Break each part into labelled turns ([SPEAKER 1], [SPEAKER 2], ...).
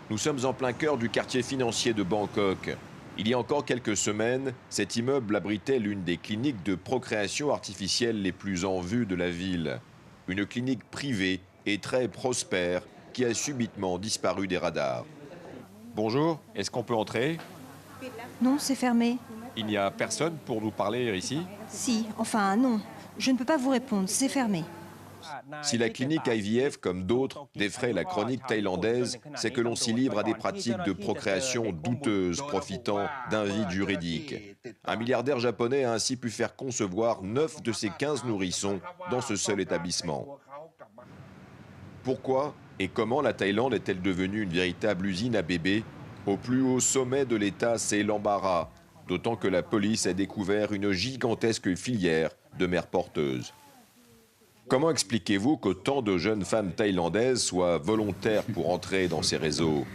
[SPEAKER 1] Nous sommes en plein cœur du quartier financier de Bangkok. Il y a encore quelques semaines, cet immeuble abritait l'une des cliniques de procréation artificielle les plus en vue de la ville. Une clinique privée et très prospère qui a subitement disparu des radars. Bonjour, est-ce qu'on peut entrer?
[SPEAKER 2] Non, c'est fermé.
[SPEAKER 1] Il n'y a personne pour nous parler ici?
[SPEAKER 2] Si, enfin non. Je ne peux pas vous répondre, c'est fermé.
[SPEAKER 1] Si la clinique IVF, comme d'autres, défraie la chronique thaïlandaise, c'est que l'on s'y livre à des pratiques de procréation douteuses profitant d'un vide juridique. Un milliardaire japonais a ainsi pu faire concevoir 9 de ses 15 nourrissons dans ce seul établissement. Pourquoi et comment la Thaïlande est-elle devenue une véritable usine à bébés? Au plus haut sommet de l'État, c'est l'embarras, d'autant que la police a découvert une gigantesque filière de mères porteuses. Comment expliquez-vous qu'autant de jeunes femmes thaïlandaises soient volontaires pour entrer dans ces réseaux?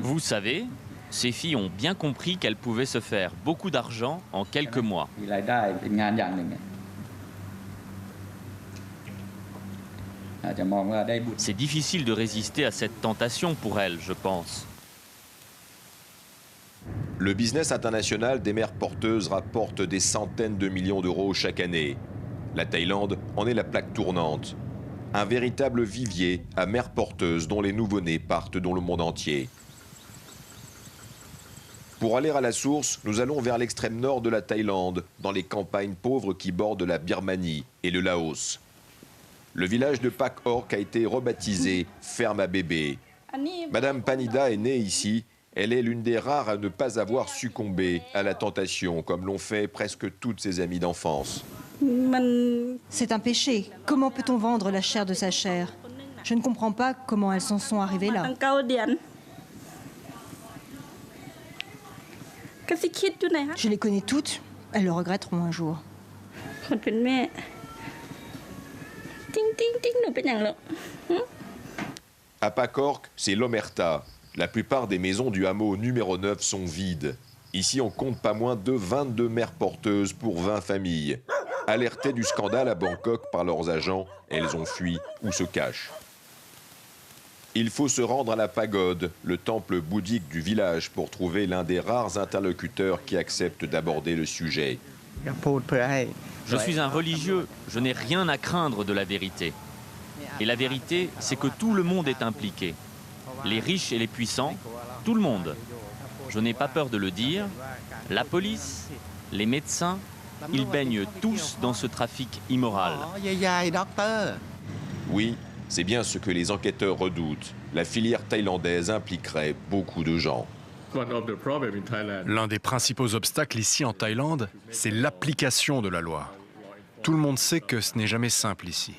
[SPEAKER 3] Vous savez, ces filles ont bien compris qu'elles pouvaient se faire beaucoup d'argent en quelques mois. C'est difficile de résister à cette tentation pour elles, je pense.
[SPEAKER 1] Le business international des mères porteuses rapporte des centaines de millions d'euros chaque année. La Thaïlande en est la plaque tournante. Un véritable vivier à mères porteuses dont les nouveau-nés partent dans le monde entier. Pour aller à la source, nous allons vers l'extrême nord de la Thaïlande, dans les campagnes pauvres qui bordent la Birmanie et le Laos. Le village de Pak Ork a été rebaptisé « Ferme à bébés ». Madame Panida est née ici. Elle est l'une des rares à ne pas avoir succombé à la tentation, comme l'ont fait presque toutes ses amies d'enfance.
[SPEAKER 2] C'est un péché. Comment peut-on vendre la chair de sa chair? Je ne comprends pas comment elles s'en sont arrivées là. Je les connais toutes. Elles le regretteront un jour.
[SPEAKER 1] À Pak Ork, c'est l'omerta. La plupart des maisons du hameau numéro 9 sont vides. Ici, on compte pas moins de 22 mères porteuses pour 20 familles. Alertées du scandale à Bangkok par leurs agents, elles ont fui ou se cachent. Il faut se rendre à la pagode, le temple bouddhique du village, pour trouver l'un des rares interlocuteurs qui acceptent d'aborder le sujet.
[SPEAKER 3] Je suis un religieux, je n'ai rien à craindre de la vérité. Et la vérité, c'est que tout le monde est impliqué. Les riches et les puissants, tout le monde. Je n'ai pas peur de le dire. La police, les médecins, ils baignent tous dans ce trafic immoral.
[SPEAKER 1] Oui, c'est bien ce que les enquêteurs redoutent. La filière thaïlandaise impliquerait beaucoup de gens.
[SPEAKER 4] L'un des principaux obstacles ici en Thaïlande, c'est l'application de la loi. Tout le monde sait que ce n'est jamais simple ici.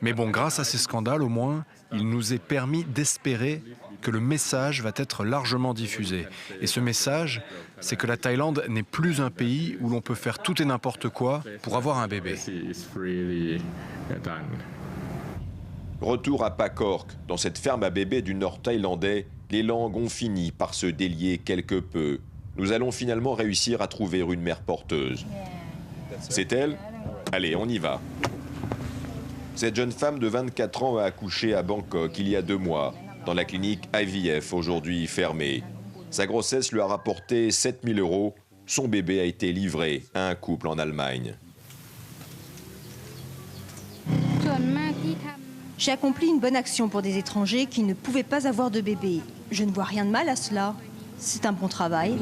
[SPEAKER 4] Mais bon, grâce à ces scandales, au moins, il nous est permis d'espérer que le message va être largement diffusé. Et ce message, c'est que la Thaïlande n'est plus un pays où l'on peut faire tout et n'importe quoi pour avoir un bébé.
[SPEAKER 1] Retour à Pak Ork, dans cette ferme à bébés du nord thaïlandais, les langues ont fini par se délier quelque peu. Nous allons finalement réussir à trouver une mère porteuse. C'est elle? Allez, on y va. Cette jeune femme de 24 ans a accouché à Bangkok il y a 2 mois, dans la clinique IVF, aujourd'hui fermée. Sa grossesse lui a rapporté 7 000 €. Son bébé a été livré à un couple en Allemagne.
[SPEAKER 2] J'ai accompli une bonne action pour des étrangers qui ne pouvaient pas avoir de bébé. Je ne vois rien de mal à cela. C'est un bon travail.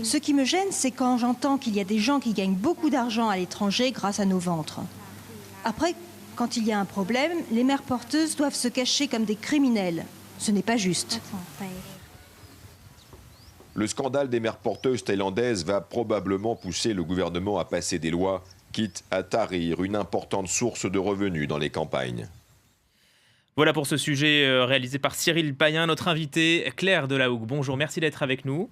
[SPEAKER 2] Ce qui me gêne, c'est quand j'entends qu'il y a des gens qui gagnent beaucoup d'argent à l'étranger grâce à nos ventres. Après, quand il y a un problème, les mères porteuses doivent se cacher comme des criminels. Ce n'est pas juste.
[SPEAKER 1] Le scandale des mères porteuses thaïlandaises va probablement pousser le gouvernement à passer des lois, quitte à tarir une importante source de revenus dans les campagnes.
[SPEAKER 5] Voilà pour ce sujet réalisé par Cyril Payen, notre invitée Claire Delahougue. Bonjour, merci d'être avec nous.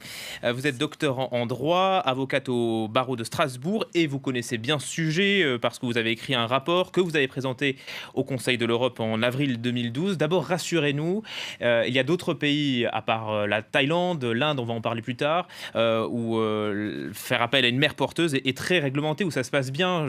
[SPEAKER 5] Vous êtes docteur en droit, avocate au barreau de Strasbourg et vous connaissez bien ce sujet parce que vous avez écrit un rapport que vous avez présenté au Conseil de l'Europe en avril 2012. D'abord, rassurez-nous, il y a d'autres pays à part la Thaïlande, l'Inde, on va en parler plus tard, où faire appel à une mère porteuse est très réglementé, où ça se passe bien.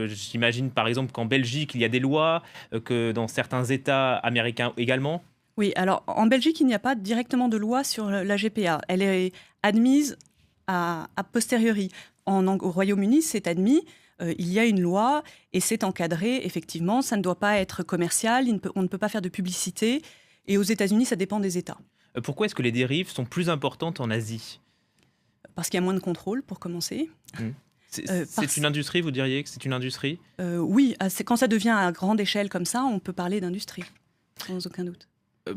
[SPEAKER 5] J'imagine par exemple qu'en Belgique, il y a des lois, que dans certains États américains également.
[SPEAKER 6] Oui, alors en Belgique, il n'y a pas directement de loi sur la GPA. Elle est admise a posteriori. Au Royaume-Uni, c'est admis. Il y a une loi et c'est encadré, effectivement. Ça ne doit pas être commercial, on ne peut pas faire de publicité. Et aux États-Unis, ça dépend des États.
[SPEAKER 5] Pourquoi est-ce que les dérives sont plus importantes en Asie ?
[SPEAKER 6] Parce qu'il y a moins de contrôle, pour commencer.
[SPEAKER 5] C'est une industrie, vous diriez que c'est une industrie ?
[SPEAKER 6] Oui, quand ça devient à grande échelle comme ça, on peut parler d'industrie, sans aucun doute.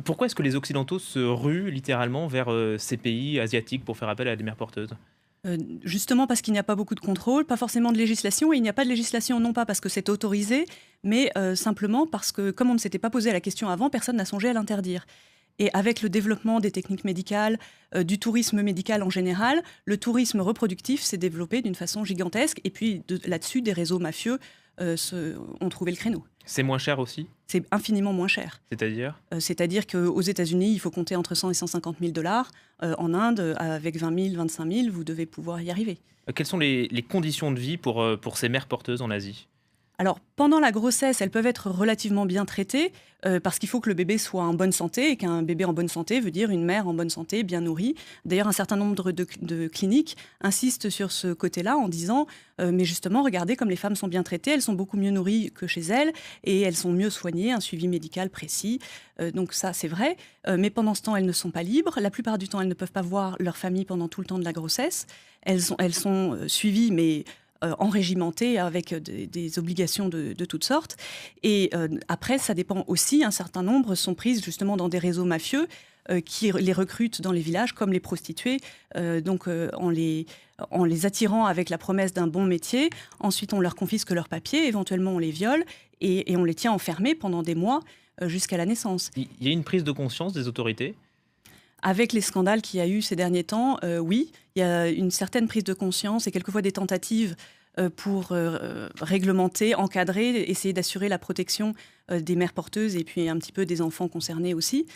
[SPEAKER 5] Pourquoi est-ce que les Occidentaux se ruent littéralement vers ces pays asiatiques pour faire appel à des mères porteuses ?
[SPEAKER 6] Justement parce qu'il n'y a pas beaucoup de contrôle, pas forcément de législation, et il n'y a pas de législation non pas parce que c'est autorisé, mais simplement parce que, comme on ne s'était pas posé la question avant, personne n'a songé à l'interdire. Et avec le développement des techniques médicales, du tourisme médical en général, le tourisme reproductif s'est développé d'une façon gigantesque. Et puis là-dessus, des réseaux mafieux ont trouvé le créneau.
[SPEAKER 5] C'est moins cher aussi ?
[SPEAKER 6] C'est infiniment moins cher.
[SPEAKER 5] C'est-à-dire ?
[SPEAKER 6] C'est-à-dire qu'aux États-Unis, il faut compter entre 100 et 150 000 $. En Inde, avec 20 000, 25 000, vous devez pouvoir y arriver.
[SPEAKER 5] Quelles sont les conditions de vie pour ces mères porteuses en Asie ?
[SPEAKER 6] Alors, pendant la grossesse, elles peuvent être relativement bien traitées parce qu'il faut que le bébé soit en bonne santé et qu'un bébé en bonne santé veut dire une mère en bonne santé, bien nourrie. D'ailleurs, un certain nombre de cliniques insistent sur ce côté-là en disant mais justement, regardez comme les femmes sont bien traitées, elles sont beaucoup mieux nourries que chez elles et elles sont mieux soignées, un suivi médical précis. Donc ça, c'est vrai. Mais pendant ce temps, elles ne sont pas libres. La plupart du temps, elles ne peuvent pas voir leur famille pendant tout le temps de la grossesse. Elles sont suivies, mais enrégimentées avec des obligations de toutes sortes. Et après, ça dépend aussi, un certain nombre sont prises justement dans des réseaux mafieux qui les recrutent dans les villages comme les prostituées, en les attirant avec la promesse d'un bon métier. Ensuite, on leur confisque leurs papiers, éventuellement on les viole et on les tient enfermés pendant des mois jusqu'à la naissance.
[SPEAKER 5] Il y a une prise de conscience des autorités ?
[SPEAKER 6] Avec les scandales qu'il y a eu ces derniers temps, oui, il y a une certaine prise de conscience et quelquefois des tentatives pour réglementer, encadrer, essayer d'assurer la protection des mères porteuses et puis un petit peu des enfants concernés aussi.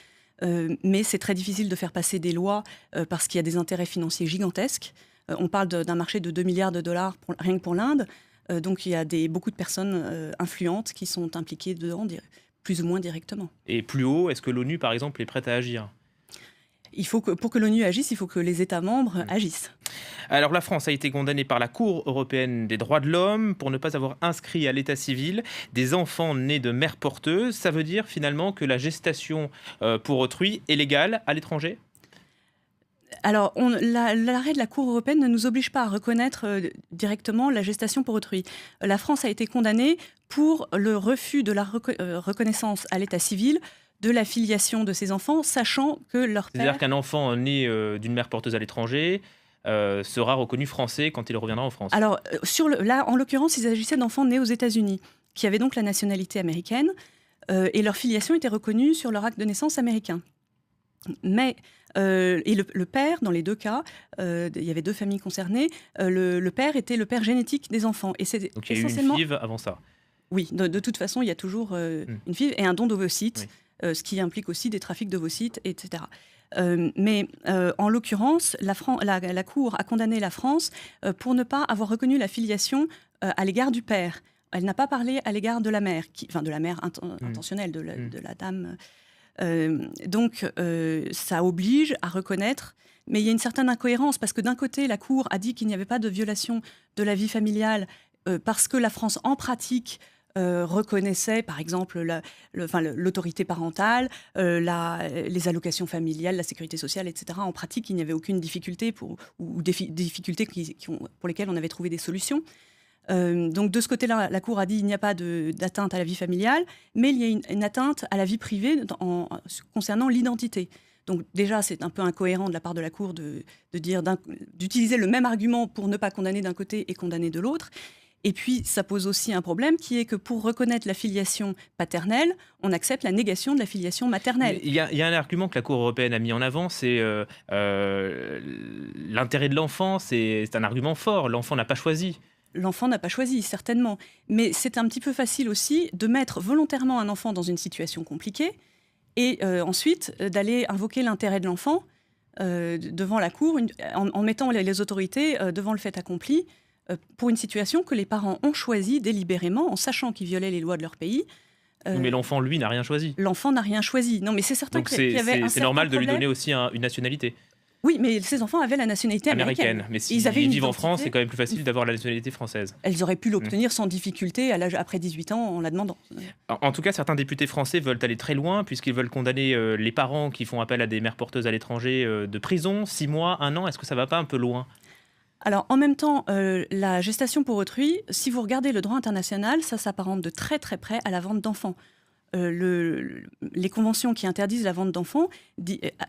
[SPEAKER 6] Mais c'est très difficile de faire passer des lois parce qu'il y a des intérêts financiers gigantesques. On parle d'un marché de 2 milliards de dollars rien que pour l'Inde. Donc il y a beaucoup de personnes influentes qui sont impliquées dedans, plus ou moins directement.
[SPEAKER 5] Et plus haut, est-ce que l'ONU, par exemple, est prête à agir ?
[SPEAKER 6] Pour que l'ONU agisse, il faut que les États membres agissent.
[SPEAKER 5] Alors la France a été condamnée par la Cour européenne des droits de l'homme pour ne pas avoir inscrit à l'état civil des enfants nés de mères porteuses. Ça veut dire finalement que la gestation pour autrui est légale à l'étranger ?
[SPEAKER 6] Alors, l'arrêt de la Cour européenne ne nous oblige pas à reconnaître directement la gestation pour autrui. La France a été condamnée pour le refus de la reconnaissance à l'état civil de la filiation de ces enfants, sachant que leur père...
[SPEAKER 5] C'est-à-dire qu'un enfant né d'une mère porteuse à l'étranger sera reconnu français quand il reviendra en France.
[SPEAKER 6] Alors, là, en l'occurrence, il s'agissait d'enfants nés aux États-Unis, qui avaient donc la nationalité américaine, et leur filiation était reconnue sur leur acte de naissance américain. Mais, et le père, dans les deux cas, il y avait deux familles concernées, le père était le père génétique des enfants. Et c'est
[SPEAKER 5] donc il y a eu une FIV avant ça ?
[SPEAKER 6] Oui, de toute façon, il y a toujours une FIV et un don d'ovocytes. Oui. Ce qui implique aussi des trafics d'ovocytes, etc. Mais en l'occurrence, la Cour a condamné la France pour ne pas avoir reconnu la filiation à l'égard du père. Elle n'a pas parlé à l'égard de la mère, de la mère intentionnelle, de la dame. Donc, ça oblige à reconnaître, mais il y a une certaine incohérence, parce que d'un côté, la Cour a dit qu'il n'y avait pas de violation de la vie familiale, parce que la France, en pratique, reconnaissait, par exemple, l'autorité parentale, les allocations familiales, la sécurité sociale, etc. En pratique, il n'y avait aucune difficulté ou des difficultés pour lesquelles on avait trouvé des solutions. Donc, de ce côté-là, la Cour a dit qu'il n'y a pas d'atteinte à la vie familiale, mais il y a une atteinte à la vie privée concernant l'identité. Donc déjà, c'est un peu incohérent de la part de la Cour d'utiliser le même argument pour ne pas condamner d'un côté et condamner de l'autre. Et puis, ça pose aussi un problème qui est que pour reconnaître la filiation paternelle, on accepte la négation de la filiation maternelle.
[SPEAKER 5] Il y a un argument que la Cour européenne a mis en avant, c'est l'intérêt de l'enfant, c'est un argument fort. L'enfant n'a pas choisi.
[SPEAKER 6] L'enfant n'a pas choisi, certainement. Mais c'est un petit peu facile aussi de mettre volontairement un enfant dans une situation compliquée et ensuite d'aller invoquer l'intérêt de l'enfant devant la Cour en mettant les autorités devant le fait accompli pour une situation que les parents ont choisie délibérément en sachant qu'ils violaient les lois de leur pays.
[SPEAKER 5] Mais l'enfant, lui, n'a rien choisi.
[SPEAKER 6] L'enfant n'a rien choisi. Non, mais c'est certain
[SPEAKER 5] Donc
[SPEAKER 6] qu'il y avait un
[SPEAKER 5] c'est normal de lui
[SPEAKER 6] problème.
[SPEAKER 5] donner aussi une nationalité.
[SPEAKER 6] Oui, mais ces enfants avaient la nationalité américaine.
[SPEAKER 5] Mais s'ils vivent en France, c'est quand même plus facile d'avoir la nationalité française.
[SPEAKER 6] Elles auraient pu l'obtenir sans difficulté après 18 ans en la demandant.
[SPEAKER 5] En tout cas, certains députés français veulent aller très loin puisqu'ils veulent condamner les parents qui font appel à des mères porteuses à l'étranger de prison, 6 mois, 1 an. Est-ce que ça ne va pas un peu loin ?
[SPEAKER 6] Alors, en même temps, la gestation pour autrui, si vous regardez le droit international, ça s'apparente de très très près à la vente d'enfants. Les conventions qui interdisent la vente d'enfants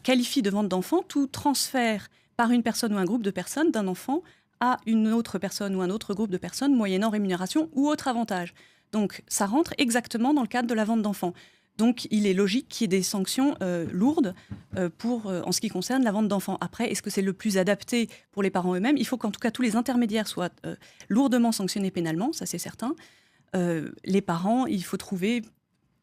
[SPEAKER 6] qualifient de vente d'enfants tout transfert par une personne ou un groupe de personnes d'un enfant à une autre personne ou un autre groupe de personnes moyennant rémunération ou autre avantage. Donc, ça rentre exactement dans le cadre de la vente d'enfants. Donc, il est logique qu'il y ait des sanctions lourdes en ce qui concerne la vente d'enfants. Après, est-ce que c'est le plus adapté pour les parents eux-mêmes ? Il faut qu'en tout cas tous les intermédiaires soient lourdement sanctionnés pénalement, ça c'est certain. Les parents, il faut trouver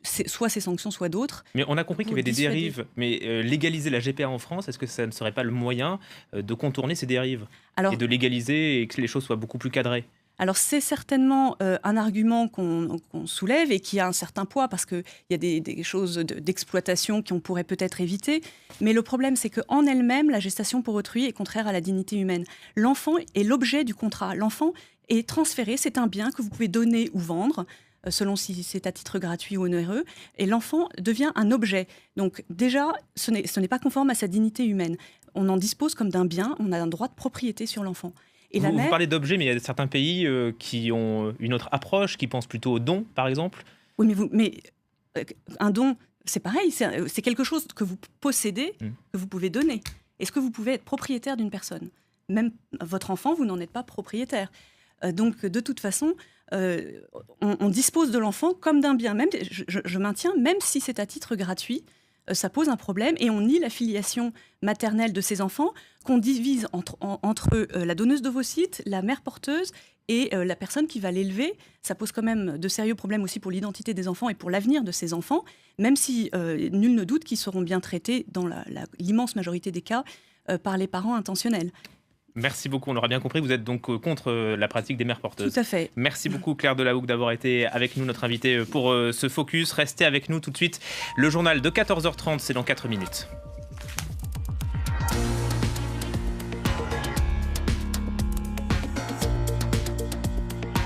[SPEAKER 6] soit ces sanctions, soit d'autres.
[SPEAKER 5] Mais on a compris qu'il y avait des dérives. Mais légaliser la GPA en France, est-ce que ça ne serait pas le moyen de contourner ces dérives et de légaliser et que les choses soient beaucoup plus cadrées ?
[SPEAKER 6] Alors c'est certainement un argument qu'on soulève et qui a un certain poids parce qu'il y a des choses d'exploitation qu'on pourrait peut-être éviter. Mais le problème, c'est qu'en elle-même, la gestation pour autrui est contraire à la dignité humaine. L'enfant est l'objet du contrat. L'enfant est transféré, c'est un bien que vous pouvez donner ou vendre, selon si c'est à titre gratuit ou onéreux. Et l'enfant devient un objet. Donc déjà, ce n'est pas conforme à sa dignité humaine. On en dispose comme d'un bien, on a un droit de propriété sur l'enfant.
[SPEAKER 5] Vous parlez d'objets, mais il y a certains pays qui ont une autre approche, qui pensent plutôt au don, par exemple.
[SPEAKER 6] Oui, mais un don, c'est pareil, c'est quelque chose que vous possédez, que vous pouvez donner. Est-ce que vous pouvez être propriétaire d'une personne ? Même votre enfant, vous n'en êtes pas propriétaire. Donc, de toute façon, on dispose de l'enfant comme d'un bien. Même, je maintiens, même si c'est à titre gratuit, ça pose un problème et on nie la filiation maternelle de ces enfants qu'on divise entre la donneuse d'ovocytes, la mère porteuse et la personne qui va l'élever. Ça pose quand même de sérieux problèmes aussi pour l'identité des enfants et pour l'avenir de ces enfants, même si nul ne doute qu'ils seront bien traités dans l'immense majorité des cas par les parents intentionnels.
[SPEAKER 5] Merci beaucoup, on l'aura bien compris, vous êtes donc contre la pratique des mères porteuses.
[SPEAKER 6] Tout à fait.
[SPEAKER 5] Merci beaucoup Claire Delahougue d'avoir été avec nous, notre invitée pour ce focus. Restez avec nous tout de suite. Le journal de 14h30, c'est dans 4 minutes.